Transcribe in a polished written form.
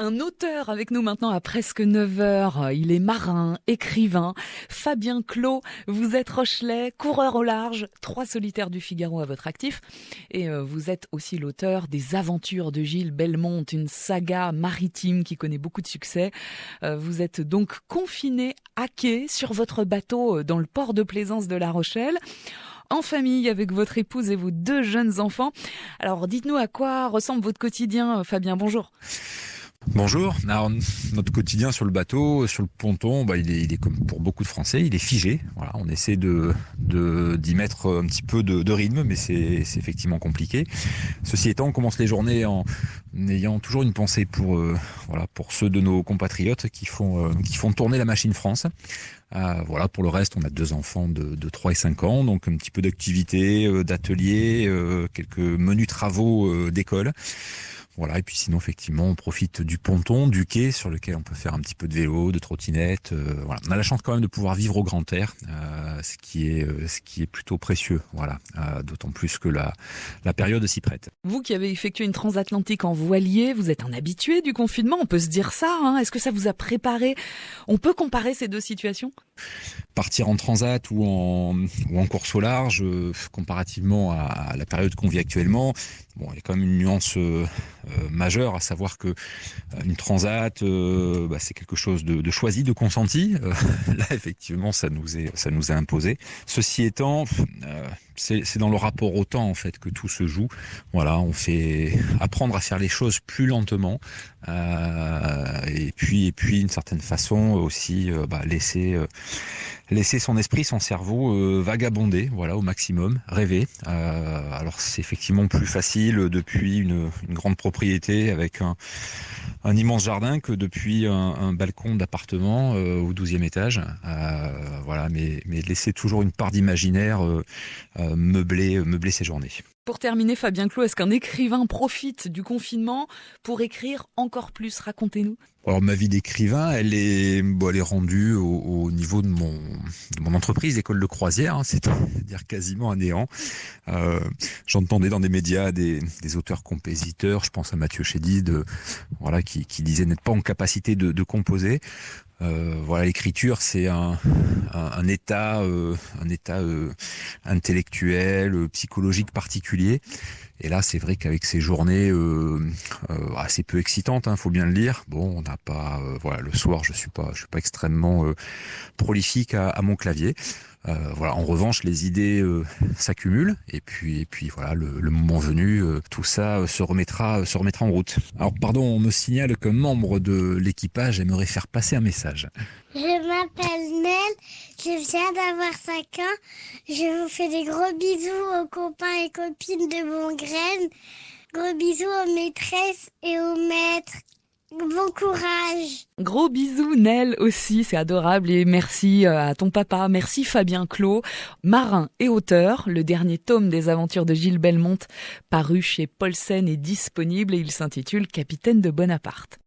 Un auteur avec nous maintenant à presque 9 heures. Il est marin, écrivain. Fabien Clos, vous êtes Rochelais, coureur au large, 3 solitaires du Figaro à votre actif. Et vous êtes aussi l'auteur des Aventures de Gilles Belmonte, une saga maritime qui connaît beaucoup de succès. Vous êtes donc confiné à quai sur votre bateau dans le port de plaisance de La Rochelle, en famille avec votre épouse et vos 2 jeunes enfants. Alors dites-nous à quoi ressemble votre quotidien, Fabien, bonjour. Bonjour. Alors, notre quotidien sur le bateau, sur le ponton, il est comme pour beaucoup de Français, il est figé. Voilà, on essaie d'y mettre un petit peu de rythme, mais c'est effectivement compliqué. Ceci étant, on commence les journées en ayant toujours une pensée pour ceux de nos compatriotes qui font tourner la machine France. Voilà, pour le reste, on a 2 enfants de 3 et 5 ans, donc un petit peu d'activités, d'ateliers, quelques menus travaux d'école. Voilà, et puis sinon, effectivement, on profite du ponton, du quai, sur lequel on peut faire un petit peu de vélo, de trottinette. Voilà. On a la chance quand même de pouvoir vivre au grand air, ce qui est plutôt précieux. Voilà, d'autant plus que la période s'y prête. Vous qui avez effectué une transatlantique en voilier, vous êtes un habitué du confinement, on peut se dire ça, hein. Est-ce que ça vous a préparé? On peut comparer ces 2 situations? Partir en transat ou en course au large, comparativement à la période qu'on vit actuellement, bon, il y a quand même une nuance majeure, à savoir que une transat, c'est quelque chose de choisi, de consenti. Là, effectivement, ça nous est imposé. Ceci étant, c'est dans le rapport au temps en fait que tout se joue. Voilà, on fait apprendre à faire les choses plus lentement, et puis d'une certaine façon aussi laisser son esprit, son cerveau vagabonder, voilà, au maximum, rêver. Alors c'est effectivement plus facile depuis une grande propriété avec un immense jardin que depuis un balcon d'appartement au 12e étage. Voilà, mais laisser toujours une part d'imaginaire meubler ses journées. Pour terminer, Fabien Clos, est-ce qu'un écrivain profite du confinement pour écrire encore plus? Racontez-nous. Alors ma vie d'écrivain, elle est rendue au niveau de mon entreprise, l'école de croisière, hein, c'est-à-dire quasiment à néant. J'entendais dans des médias des auteurs-compositeurs, je pense à Mathieu Chédid, voilà, qui disait n'être pas en capacité de composer. Voilà, l'écriture, c'est un état intellectuel, psychologique particulier. Et là, c'est vrai qu'avec ces journées assez peu excitantes, faut bien le dire. Bon, on n'a pas, voilà, le soir, je suis pas extrêmement prolifique à mon clavier. Voilà. En revanche, les idées s'accumulent et puis voilà, le moment venu, tout ça se remettra en route. Alors pardon, on me signale qu'un membre de l'équipage aimerait faire passer un message. Je m'appelle Nel, je viens d'avoir 5 ans. Je vous fais des gros bisous aux copains et copines de Bongraine. Gros bisous aux maîtresses et aux maîtres. Bon courage. Gros bisous, Nel aussi, c'est adorable. Et merci à ton papa, merci Fabien Clos, marin et auteur. Le dernier tome des Aventures de Gilles Belmonte, paru chez Paulsen, est disponible et il s'intitule Capitaine de Bonaparte.